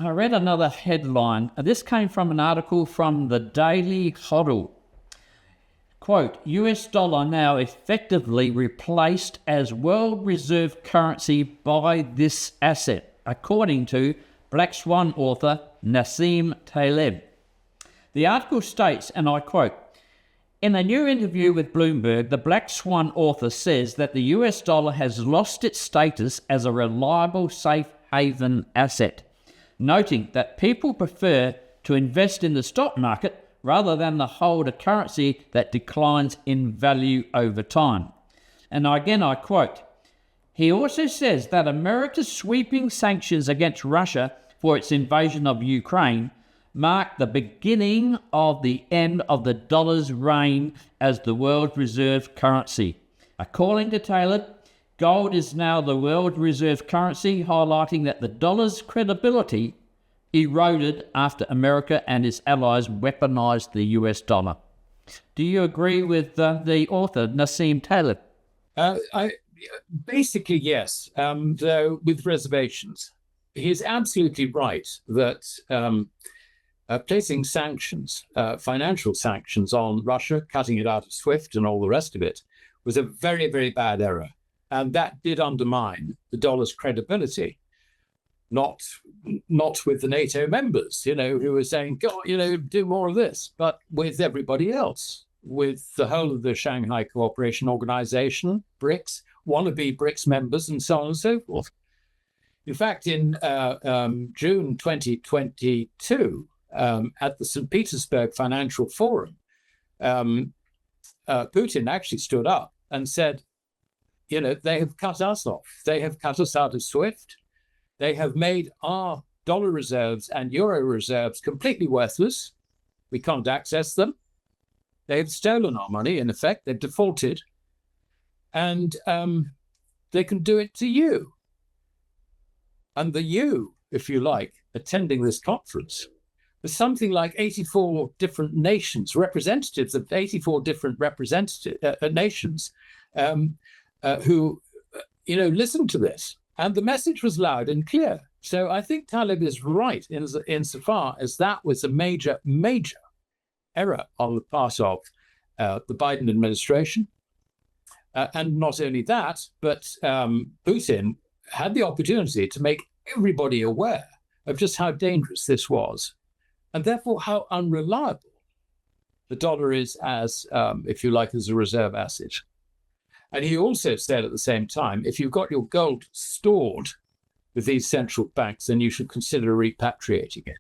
I read another headline. This came from an article from the Daily Hodl. Quote, U.S. dollar now effectively replaced as world reserve currency by this asset, according to Black Swan author Nassim Taleb. The article states, and I quote, in a new interview with Bloomberg, the Black Swan author says that the US dollar has lost its status as a reliable safe haven asset, noting that people prefer to invest in the stock market rather than to hold a currency that declines in value over time. And again, I quote, he also says that America's sweeping sanctions against Russia for its invasion of Ukraine mark the beginning of the end of the dollar's reign as the world reserve currency. According to Taylor, gold is now the world reserve currency, highlighting that the dollar's credibility eroded after America and its allies weaponized the US dollar. Do you agree with the author, Nassim Taleb? Basically, yes, though with reservations. He's absolutely right that placing sanctions, financial sanctions on Russia, cutting it out of SWIFT and all the rest of it, was a very, very bad error. And that did undermine the dollar's credibility, not with the NATO members, who were saying, God, do more of this, but with everybody else, with the whole of the Shanghai Cooperation Organization, BRICS, wannabe BRICS members, and so on and so forth. In fact, in June 2022, at the St. Petersburg Financial Forum, Putin actually stood up and said, they have cut us off. They have cut us out of SWIFT. They have made our dollar reserves and euro reserves completely worthless. We can't access them. They've stolen our money, in effect. They've defaulted. And they can do it to you. And the you, if you like, attending this conference, there's something like 84 different nations, representatives of 84 different nations who, listened to this. And the message was loud and clear. So I think Taleb is right insofar as that was a major, major error on the part of the Biden administration. And not only that, but Putin had the opportunity to make everybody aware of just how dangerous this was, and therefore how unreliable the dollar is as, if you like, as a reserve asset. And he also said at the same time, if you've got your gold stored with these central banks, then you should consider repatriating it.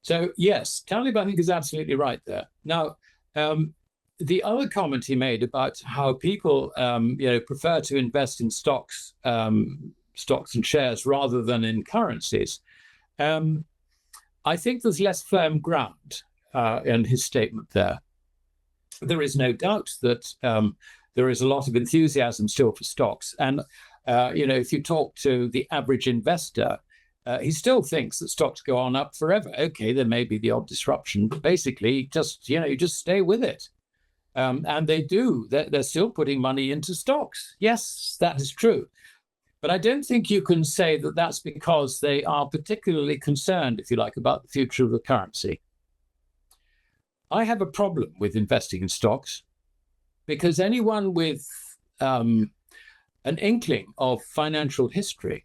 So yes, Taleb, I think, is absolutely right there. Now, the other comment he made about how people, prefer to invest in stocks and shares rather than in currencies, I think there's less firm ground in his statement there. There is no doubt that there is a lot of enthusiasm still for stocks. And, if you talk to the average investor, he still thinks that stocks go on up forever. Okay, there may be the odd disruption, but basically you just stay with it. And they do. They're still putting money into stocks. Yes, that is true. But I don't think you can say that that's because they are particularly concerned, if you like, about the future of the currency. I have a problem with investing in stocks because anyone with an inkling of financial history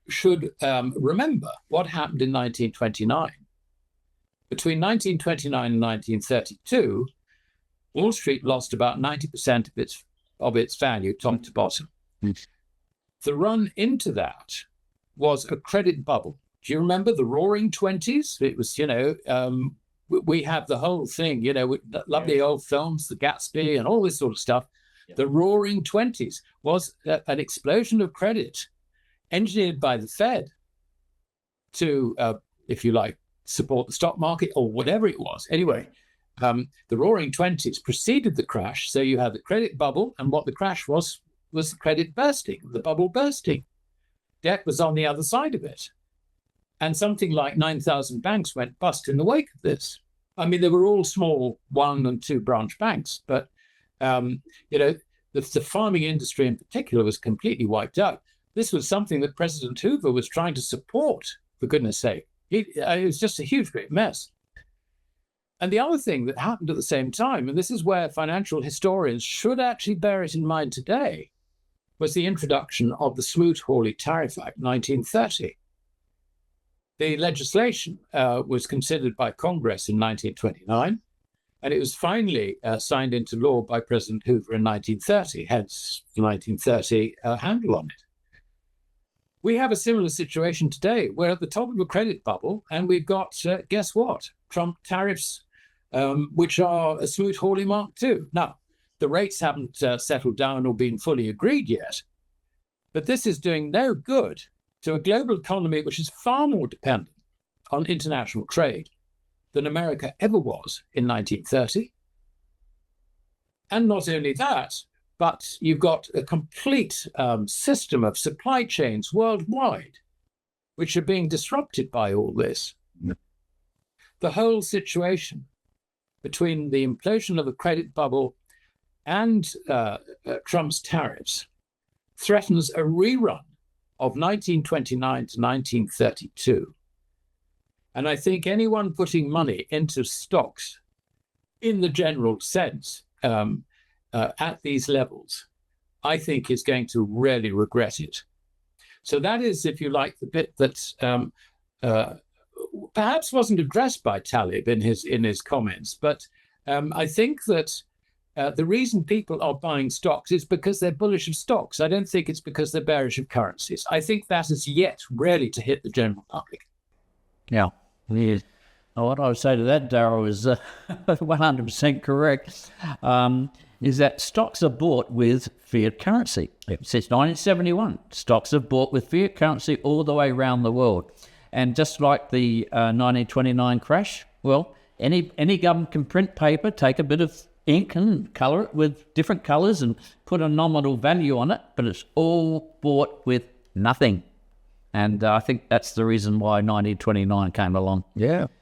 should remember what happened in 1929. Between 1929 and 1932, Wall Street lost about 90% of its value, top to bottom. The run into that was a credit bubble. Do you remember the Roaring Twenties? It was, we have the whole thing, with lovely old films, The Gatsby and all this sort of stuff. Yeah. The Roaring Twenties was an explosion of credit engineered by the Fed to, if you like, support the stock market or whatever it was. Anyway, the Roaring Twenties preceded the crash. So you had the credit bubble, and what the crash was the credit bursting, the bubble bursting. Debt was on the other side of it. And something like 9,000 banks went bust in the wake of this. I mean, they were all small 1 and 2 branch banks, but, the farming industry in particular was completely wiped out. This was something that President Hoover was trying to support, for goodness sake. It was just a huge, great mess. And the other thing that happened at the same time, and this is where financial historians should actually bear it in mind today, was the introduction of the Smoot-Hawley Tariff Act 1930. The legislation was considered by Congress in 1929, and it was finally signed into law by President Hoover in 1930, hence the 1930 handle on it. We have a similar situation today. We're at the top of a credit bubble, and we've got, guess what? Trump tariffs, which are a Smoot-Hawley Mark II. Now, the rates haven't settled down or been fully agreed yet, but this is doing no good to a global economy which is far more dependent on international trade than America ever was in 1930. And not only that, but you've got a complete system of supply chains worldwide, which are being disrupted by all this. The whole situation between the implosion of the credit bubble and Trump's tariffs threatens a rerun of 1929 to 1932. And I think anyone putting money into stocks in the general sense at these levels, I think is going to really regret it. So that is, if you like, the bit that perhaps wasn't addressed by Taleb in his comments, but I think that the reason people are buying stocks is because they're bullish of stocks. I don't think it's because they're bearish of currencies. I think that is yet rarely to hit the general public. Yeah. What I would say to that, Darryl, is 100% correct. Is that stocks are bought with fiat currency. Since 1971, stocks are bought with fiat currency all the way around the world. And just like the 1929 crash, well, any government can print paper, take a bit of ink and colour it with different colours and put a nominal value on it, but it's all bought with nothing. And I think that's the reason why 1929 came along. Yeah.